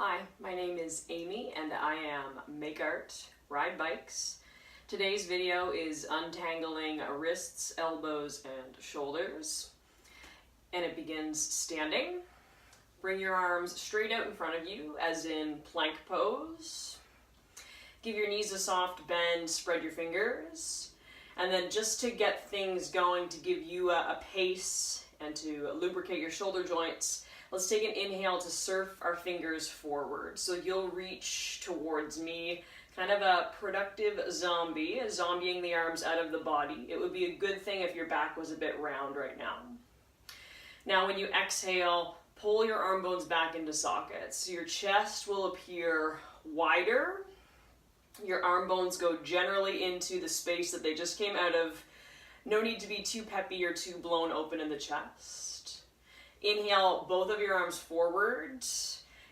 Hi, my name is Amy and I am Make Art, Ride Bikes. Today's video is untangling wrists, elbows, and shoulders. And it begins standing. Bring your arms straight out in front of you, as in plank pose. Give your knees a soft bend, spread your fingers. And then just to get things going, to give you a pace and to lubricate your shoulder joints, let's take an inhale to surf our fingers forward. So you'll reach towards me, kind of a productive zombie, zombieing the arms out of the body. It would be a good thing if your back was a bit round right now. Now when you exhale, pull your arm bones back into sockets. Your chest will appear wider. Your arm bones go generally into the space that they just came out of. No need to be too peppy or too blown open in the chest. Inhale both of your arms forward.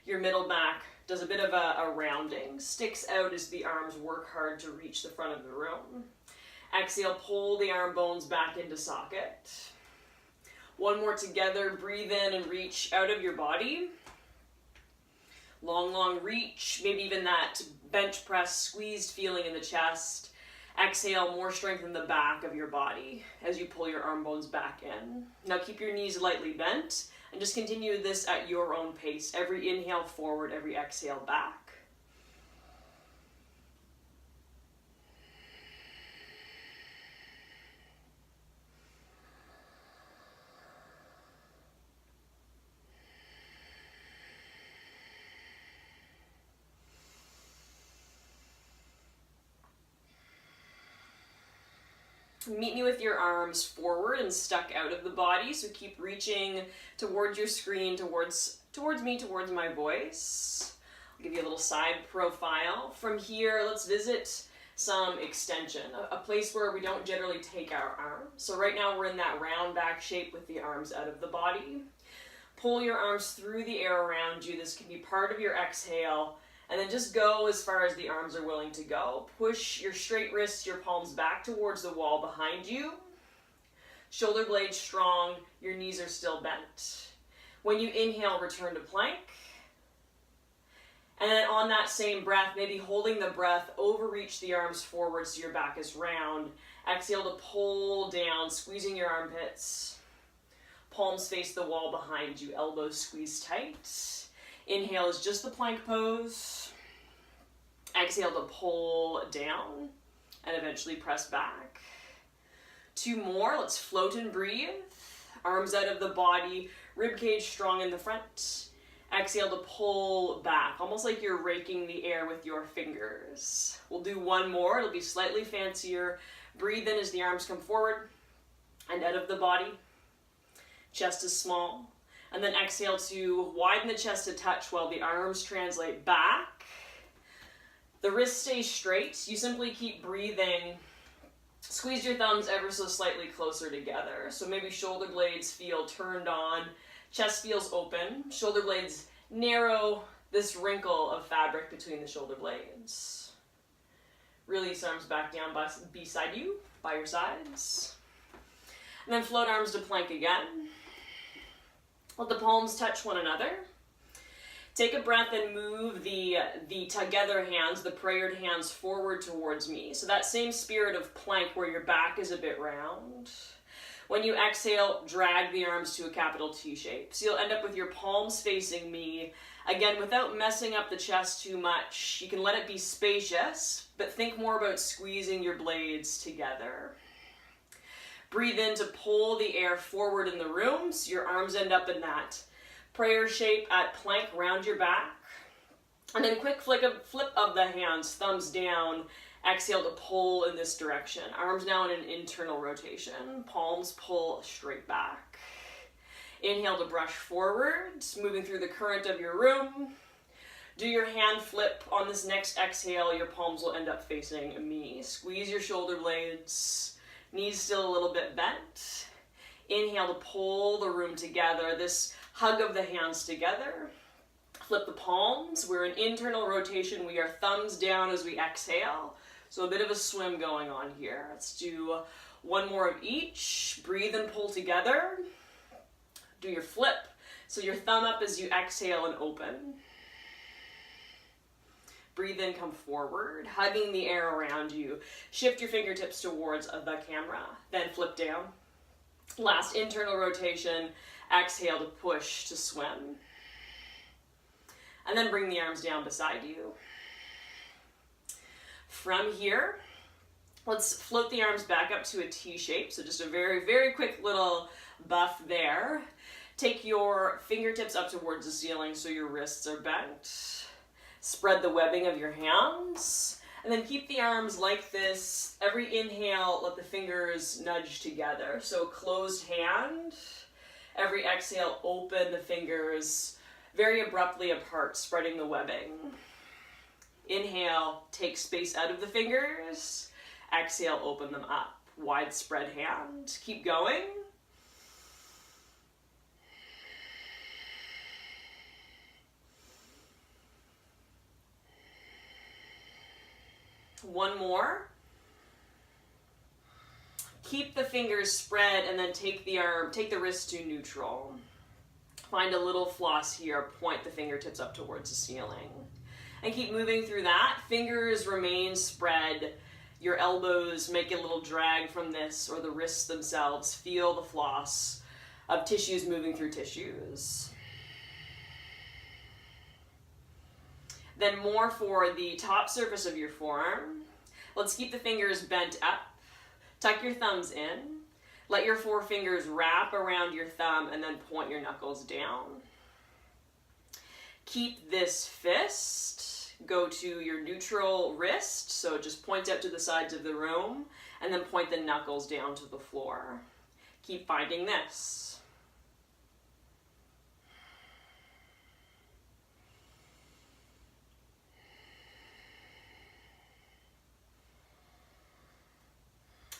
Your middle back does a bit of a rounding. Sticks out as the arms work hard to reach the front of the room. Exhale, pull the arm bones back into socket. One more together. Breathe in and reach out of your body. Long, long reach. Maybe even that bench press squeezed feeling in the chest. Exhale, more strength in the back of your body as you pull your arm bones back in. Now keep your knees lightly bent and just continue this at your own pace. Every inhale forward, every exhale back. Meet me with your arms forward and stuck out of the body, so keep reaching towards your screen, towards me, towards my voice. I'll give you a little side profile. From here, let's visit some extension, a place where we don't generally take our arms. So right now we're in that round back shape with the arms out of the body. Pull your arms through the air around you. This can be part of your exhale. And then just go as far as the arms are willing to go. Push your straight wrists, your palms back towards the wall behind you. Shoulder blades strong, your knees are still bent. When you inhale, return to plank. And then on that same breath, maybe holding the breath, overreach the arms forward so your back is round. Exhale to pull down, squeezing your armpits. Palms face the wall behind you, elbows squeeze tight. Inhale is just the plank pose. Exhale to pull down and eventually press back. Two more, let's float and breathe. Arms out of the body, rib cage strong in the front. Exhale to pull back, almost like you're raking the air with your fingers. We'll do one more, it'll be slightly fancier. Breathe in as the arms come forward and out of the body. Chest is small. And then exhale to widen the chest a touch while the arms translate back. The wrists stay straight. You simply keep breathing. Squeeze your thumbs ever so slightly closer together. So maybe shoulder blades feel turned on. Chest feels open. Shoulder blades narrow this wrinkle of fabric between the shoulder blades. Release arms back down beside you, by your sides. And then float arms to plank again. Let the palms touch one another. Take a breath and move the together hands, the prayered hands, forward towards me. So that same spirit of plank where your back is a bit round. When you exhale, drag the arms to a capital T shape. So you'll end up with your palms facing me. Again, without messing up the chest too much, you can let it be spacious, but think more about squeezing your blades together. Breathe in to pull the air forward in the room, so your arms end up in that prayer shape at plank, round your back. And then quick flip of the hands, thumbs down, exhale to pull in this direction. Arms now in an internal rotation, palms pull straight back. Inhale to brush forward, moving through the current of your room. Do your hand flip on this next exhale, your palms will end up facing me. Squeeze your shoulder blades. Knees still a little bit bent. Inhale to pull the room together. This hug of the hands together. Flip the palms. We're in internal rotation. We are thumbs down as we exhale. So a bit of a swim going on here. Let's do one more of each. Breathe and pull together. Do your flip. So your thumb up as you exhale and open. Breathe in, come forward, hugging the air around you. Shift your fingertips towards the camera, then flip down. Last internal rotation, exhale to push to swim. And then bring the arms down beside you. From here, let's float the arms back up to a T shape. So just a very, very quick little buff there. Take your fingertips up towards the ceiling so your wrists are bent. Spread the webbing of your hands. And then keep the arms like this. Every inhale, let the fingers nudge together. So closed hand. Every exhale, open the fingers very abruptly apart, spreading the webbing. Inhale, take space out of the fingers. Exhale, open them up. Widespread hand. Keep going. One more. Keep the fingers spread and then take the wrist to neutral. Find a little floss here, point the fingertips up towards the ceiling. And keep moving through that. Fingers remain spread. Your elbows make a little drag from this, or the wrists themselves. Feel the floss of tissues moving through tissues. Then more for the top surface of your forearm. Let's keep the fingers bent up. Tuck your thumbs in. Let your forefingers wrap around your thumb and then point your knuckles down. Keep this fist. Go to your neutral wrist, so just point out to the sides of the room, and then point the knuckles down to the floor. Keep finding this.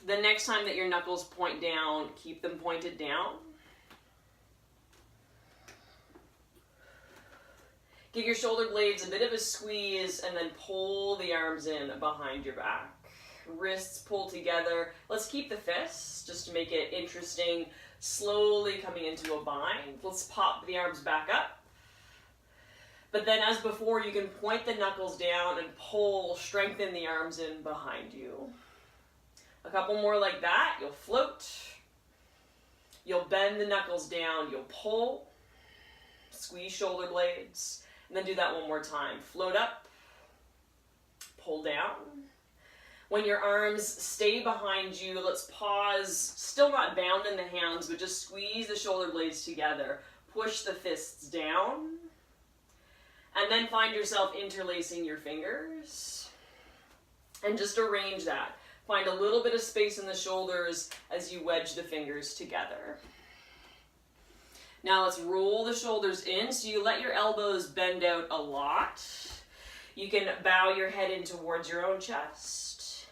The next time that your knuckles point down, keep them pointed down. Give your shoulder blades a bit of a squeeze and then pull the arms in behind your back. Wrists pull together. Let's keep the fists just to make it interesting. Slowly coming into a bind. Let's pop the arms back up. But then as before, you can point the knuckles down and pull, strengthen the arms in behind you. A couple more like that. You'll float. You'll bend the knuckles down. You'll pull. Squeeze shoulder blades. And then do that one more time. Float up. Pull down. When your arms stay behind you, let's pause. Still not bound in the hands, but just squeeze the shoulder blades together. Push the fists down. And then find yourself interlacing your fingers. And just arrange that. Find a little bit of space in the shoulders as you wedge the fingers together. Now let's roll the shoulders in so you let your elbows bend out a lot. You can bow your head in towards your own chest.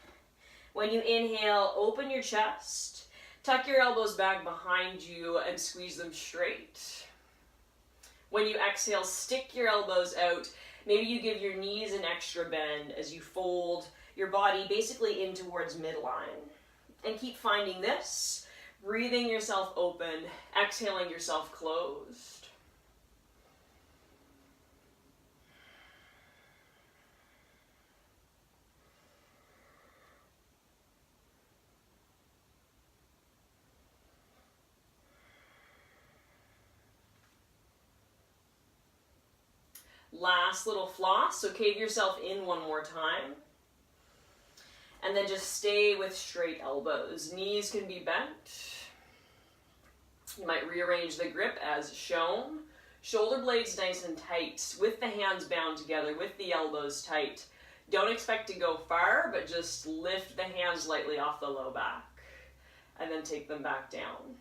When you inhale, open your chest. Tuck your elbows back behind you and squeeze them straight. When you exhale, stick your elbows out. Maybe you give your knees an extra bend as you fold your body basically in towards midline. And keep finding this. Breathing yourself open, exhaling yourself closed. Last little floss, so cave yourself in one more time. And then just stay with straight elbows. Knees can be bent. You might rearrange the grip as shown. Shoulder blades nice and tight, with the hands bound together, with the elbows tight. Don't expect to go far, but just lift the hands lightly off the low back. And then take them back down.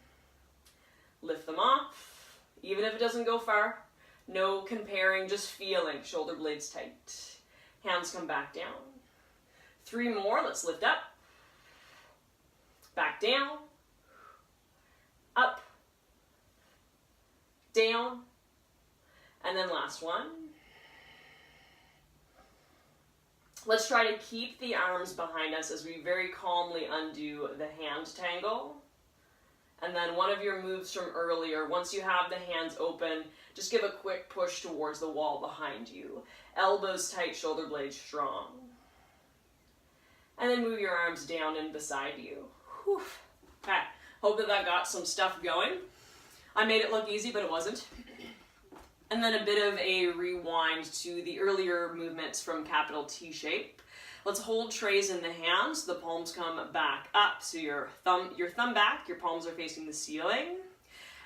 Lift them off, even if it doesn't go far. No comparing, just feeling. Shoulder blades tight. Hands come back down. 3 more, let's lift up. Back down. Up. Down. And then last one. Let's try to keep the arms behind us as we very calmly undo the hand tangle. And then one of your moves from earlier, once you have the hands open, just give a quick push towards the wall behind you. Elbows tight, shoulder blades strong. And then move your arms down and beside you. Whew. Okay, hope that got some stuff going. I made it look easy, but it wasn't. And then a bit of a rewind to the earlier movements from capital T shape. Let's hold trays in the hands. The palms come back up. So your thumb back, your palms are facing the ceiling.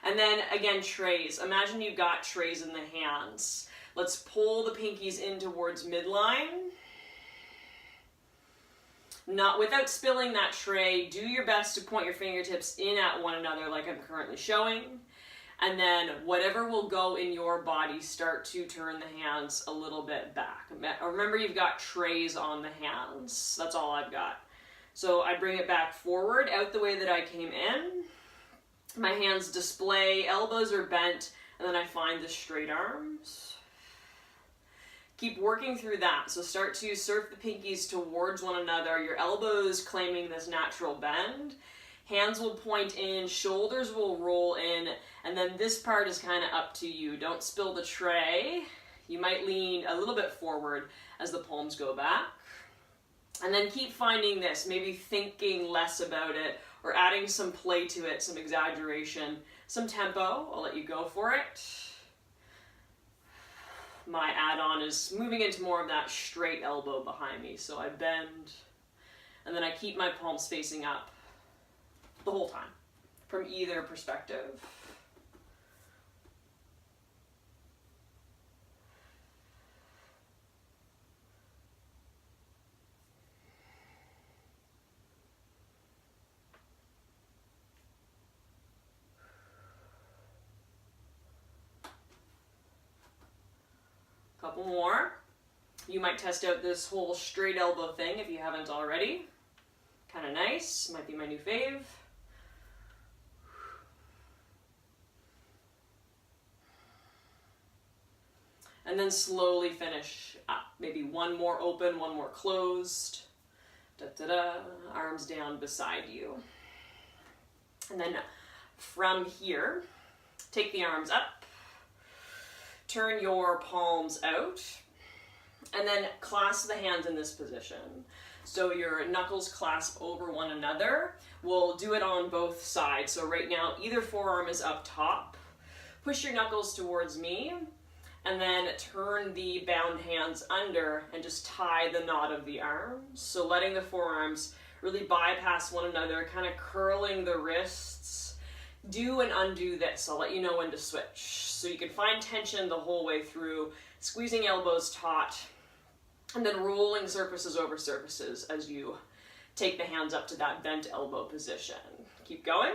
And then again, trays. Imagine you've got trays in the hands. Let's pull the pinkies in towards midline. Not without spilling that tray. Do your best to point your fingertips in at one another like I'm currently showing. And then whatever will go in your body, start to turn the hands a little bit back. Remember, you've got trays on the hands. That's all I've got. So I bring it back forward, out the way that I came in. My hands display, elbows are bent, and then I find the straight arms. Keep working through that. So start to surf the pinkies towards one another, your elbows claiming this natural bend. Hands will point in, shoulders will roll in, and then this part is kind of up to you. Don't spill the tray. You might lean a little bit forward as the palms go back. And then keep finding this, maybe thinking less about it or adding some play to it, some exaggeration, some tempo. I'll let you go for it. My add-on is moving into more of that straight elbow behind me. So I bend, and then I keep my palms facing up the whole time, from either perspective. Couple more. You might test out this whole straight elbow thing if you haven't already. Kind of nice, might be my new fave. And then slowly finish up. Maybe one more open, one more closed. Da-da-da. Arms down beside you. And then from here, take the arms up. Turn your palms out. And then clasp the hands in this position. So your knuckles clasp over one another. We'll do it on both sides. So right now, either forearm is up top. Push your knuckles towards me. And then turn the bound hands under and just tie the knot of the arms. So letting the forearms really bypass one another, kind of curling the wrists. Do and undo this. I'll let you know when to switch. So you can find tension the whole way through, squeezing elbows taut, and then rolling surfaces over surfaces as you take the hands up to that bent elbow position. Keep going.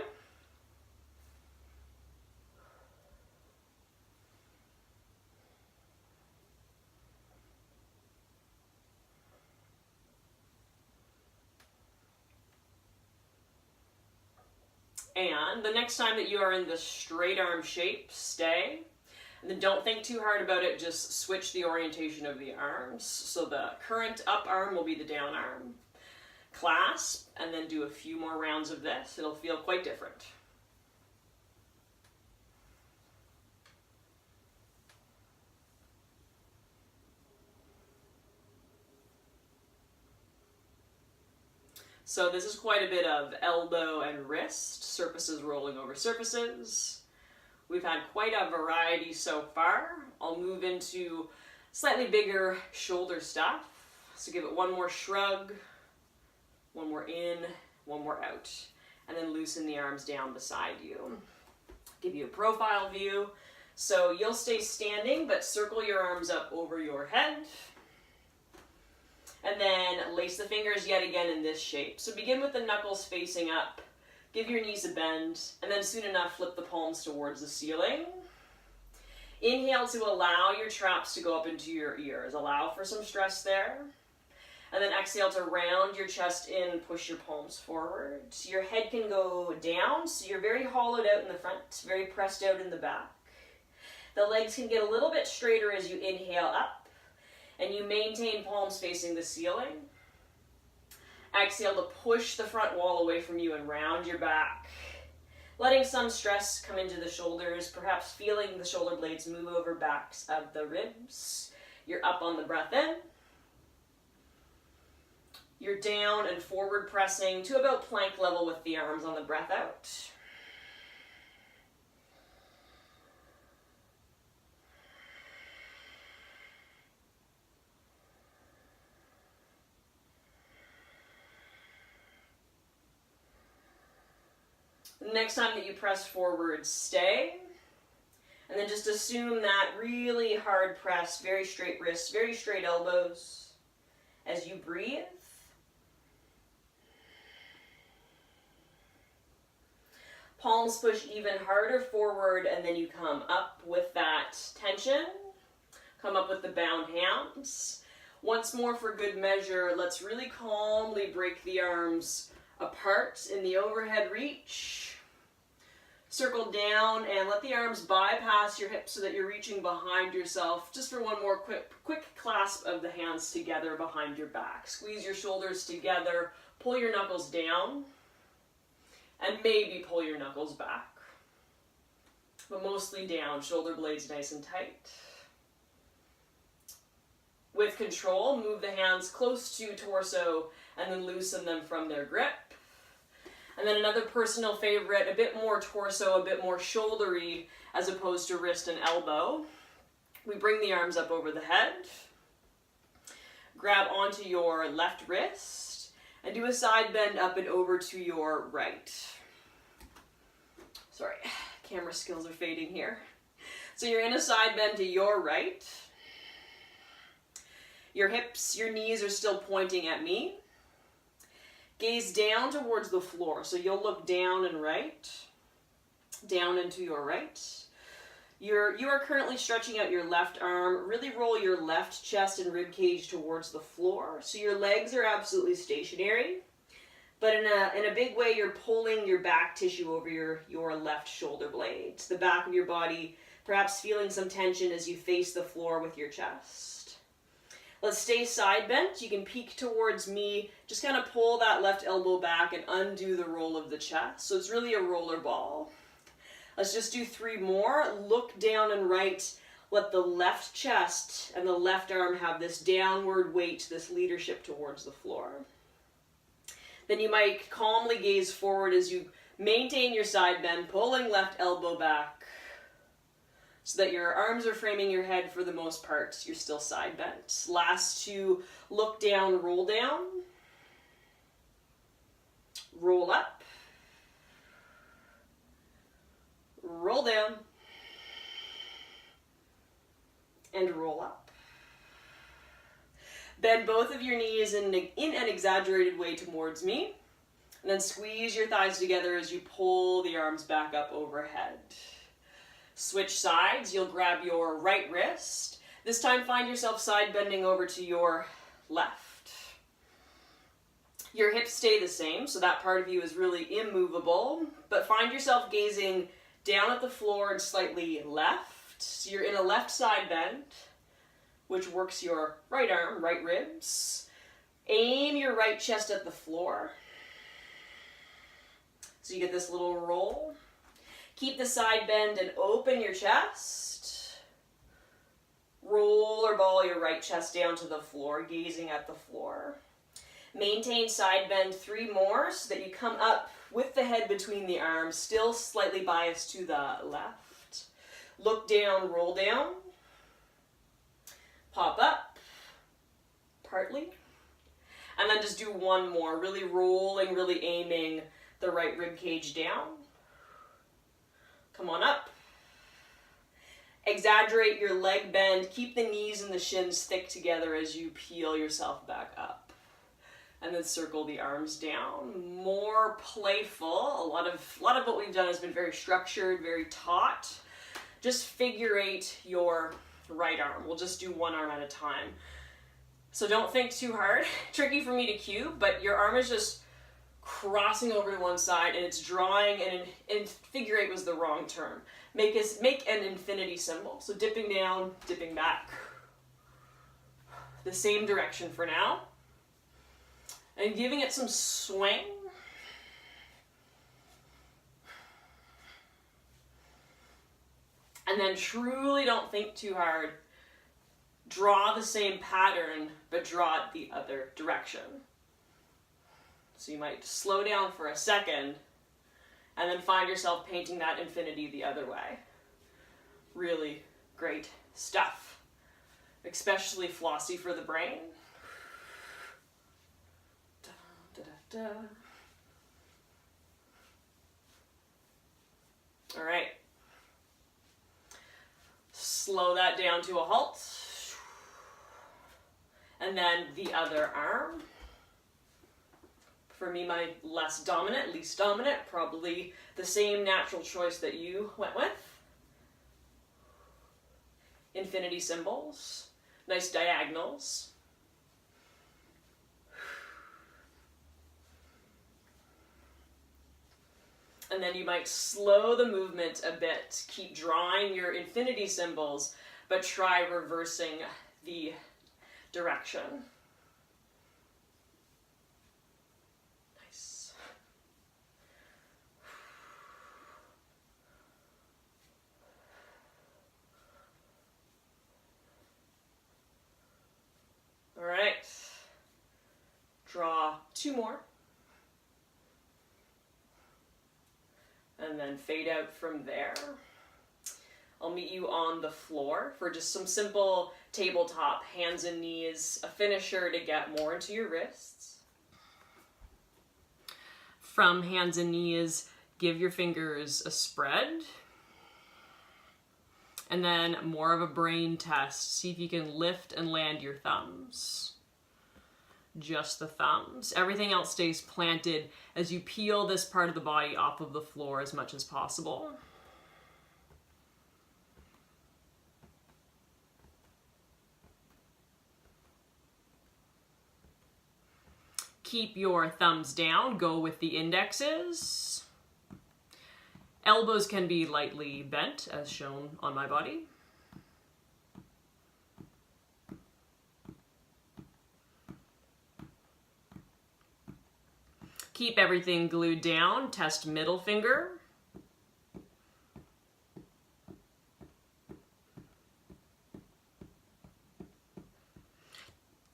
And the next time that you are in the straight arm shape, stay. And then don't think too hard about it, just switch the orientation of the arms. So the current up arm will be the down arm. Clasp, and then do a few more rounds of this. It'll feel quite different. So this is quite a bit of elbow and wrist, surfaces rolling over surfaces. We've had quite a variety so far. I'll move into slightly bigger shoulder stuff. So give it one more shrug, one more in, one more out, and then loosen the arms down beside you. Give you a profile view. So you'll stay standing, but circle your arms up over your head. And then lace the fingers yet again in this shape. So begin with the knuckles facing up. Give your knees a bend, and then soon enough, flip the palms towards the ceiling. Inhale to allow your traps to go up into your ears. Allow for some stress there. And then exhale to round your chest in, push your palms forward. So your head can go down, so you're very hollowed out in the front, very pressed out in the back. The legs can get a little bit straighter as you inhale up. And you maintain palms facing the ceiling. Exhale to push the front wall away from you and round your back. letting some stress come into the shoulders, perhaps feeling the shoulder blades move over backs of the ribs. You're up on the breath in. You're down and forward pressing to about plank level with the arms on the breath out. Next time that you press forward, stay. And then just assume that really hard press, very straight wrists, very straight elbows as you breathe. Palms push even harder forward, and then you come up with that tension. Come up with the bound hands. Once more for good measure, let's really calmly break the arms apart in the overhead reach. Circle down and let the arms bypass your hips so that you're reaching behind yourself. Just for one more quick clasp of the hands together behind your back. Squeeze your shoulders together, pull your knuckles down, and maybe pull your knuckles back. But mostly down, shoulder blades nice and tight. With control, move the hands close to torso and then loosen them from their grip. And then another personal favorite, a bit more torso, a bit more shouldery, as opposed to wrist and elbow. We bring the arms up over the head. Grab onto your left wrist and do a side bend up and over to your right. Sorry, camera skills are fading here. So you're in a side bend to your right. Your hips, your knees are still pointing at me. Gaze down towards the floor. So you'll look down and right, down and to your right. You are currently stretching out your left arm. Really roll your left chest and rib cage towards the floor. So your legs are absolutely stationary, but in a big way, you're pulling your back tissue over your left shoulder blade to the back of your body, perhaps feeling some tension as you face the floor with your chest. Let's stay side bent. You can peek towards me. Just kind of pull that left elbow back and undo the roll of the chest. So it's really a roller ball. Let's just do 3 more. Look down and right. Let the left chest and the left arm have this downward weight, this leadership towards the floor. Then you might calmly gaze forward as you maintain your side bend, pulling left elbow back, so that your arms are framing your head for the most part. You're still side bent. Last 2, look down, roll down. Roll up. Roll down. And roll up. Bend both of your knees in an exaggerated way towards me. And then squeeze your thighs together as you pull the arms back up overhead. Switch sides, you'll grab your right wrist. This time find yourself side bending over to your left. Your hips stay the same, so that part of you is really immovable, but find yourself gazing down at the floor and slightly left. So you're in a left side bend, which works your right arm, right ribs. Aim your right chest at the floor. So you get this little roll. Keep the side bend and open your chest. Roll or ball your right chest down to the floor, gazing at the floor. Maintain side bend 3 more so that you come up with the head between the arms, still slightly biased to the left. Look down, roll down. Pop up, partly. And then just do 1 more, really rolling, really aiming the right rib cage down. Come on up. Exaggerate your leg bend. Keep the knees and the shins thick together as you peel yourself back up. And then circle the arms down. More playful. A lot of what we've done has been very structured, very taut. Just figure 8 your right arm. We'll just do 1 arm at a time. So don't think too hard. Tricky for me to cue, but your arm is just crossing over to one side and it's drawing, and figure 8 was the wrong term. Make an infinity symbol. So dipping down, dipping back. The same direction for now. And giving it some swing. And then truly don't think too hard. Draw the same pattern, but draw it the other direction. So you might slow down for a second, and then find yourself painting that infinity the other way. Really great stuff. Especially flossy for the brain. Da, da, da, da. All right. Slow that down to a halt. And then the other arm. For me, my least dominant, probably the same natural choice that you went with. Infinity symbols, nice diagonals. And then you might slow the movement a bit. Keep drawing your infinity symbols, but try reversing the direction. Nice. All right. Draw 2 more. And then fade out from there. I'll meet you on the floor for just some simple tabletop hands and knees, a finisher to get more into your wrists. From hands and knees, give your fingers a spread. And then more of a brain test. See if you can lift and land your thumbs. Just the thumbs. Everything else stays planted as you peel this part of the body off of the floor as much as possible. Keep your thumbs down, go with the indexes. Elbows can be lightly bent, as shown on my body. Keep everything glued down, test middle finger.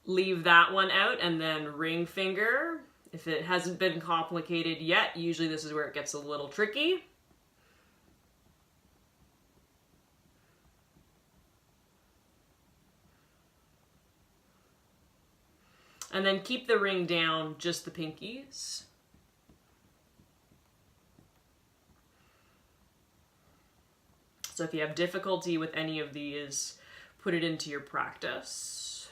Leave that one out and then ring finger. If it hasn't been complicated yet, usually this is where it gets a little tricky. And then keep the ring down, just the pinkies. So if you have difficulty with any of these, put it into your practice.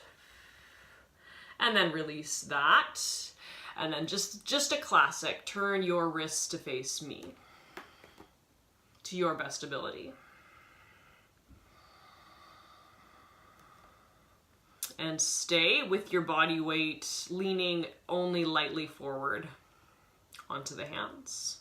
And then release that. And then just a classic, turn your wrists to face me, to your best ability. And stay with your body weight leaning only lightly forward onto the hands.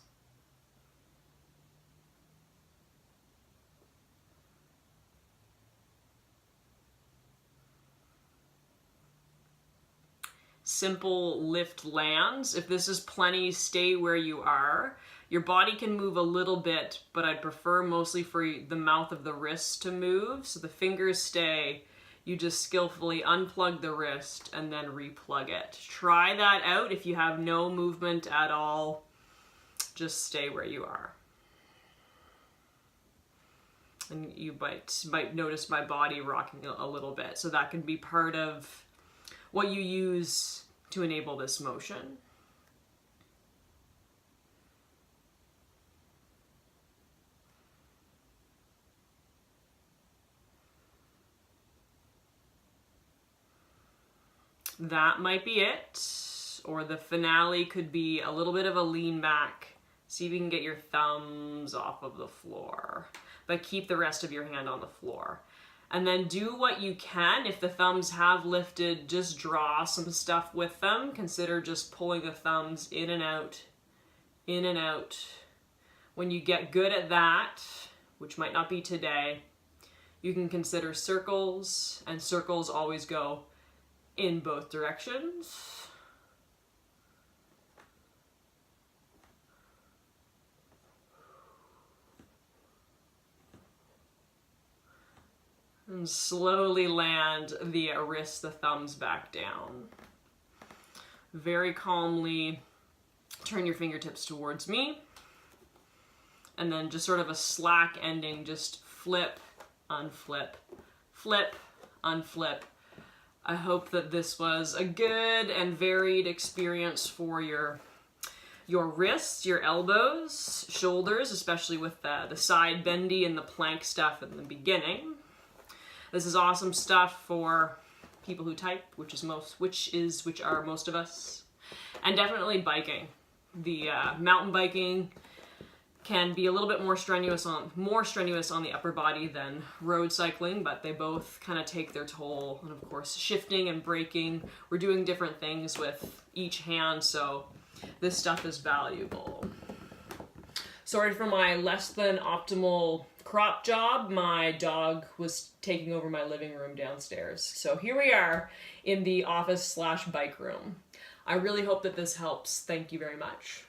Simple lift lands. If this is plenty, stay where you are. Your body can move a little bit, but I'd prefer mostly for the mouth of the wrist to move, so the fingers stay. You just skillfully unplug the wrist and then replug it. Try that out. If you have no movement at all, just stay where you are. And you might notice my body rocking a little bit. So that can be part of what you use to enable this motion. That might be it. Or the finale could be a little bit of a lean back. See if you can get your thumbs off of the floor. But keep the rest of your hand on the floor. And then do what you can. If the thumbs have lifted, just draw some stuff with them. Consider just pulling the thumbs in and out, in and out. When you get good at that, which might not be today, you can consider circles, and circles always go in both directions. And slowly land the wrists, the thumbs back down. Very calmly turn your fingertips towards me. And then just sort of a slack ending, just flip, unflip, flip, unflip. I hope that this was a good and varied experience for your wrists, your elbows, shoulders, especially with the side bendy and the plank stuff in the beginning. This is awesome stuff for people who type, which are most of us, and definitely biking. The mountain biking can be a little bit more strenuous on the upper body than road cycling, but they both kind of take their toll. And of course, shifting and braking, we're doing different things with each hand, so this stuff is valuable. Sorry for my less than optimal crop job. My dog was taking over my living room downstairs. So here we are in the office/bike room. I really hope that this helps. Thank you very much.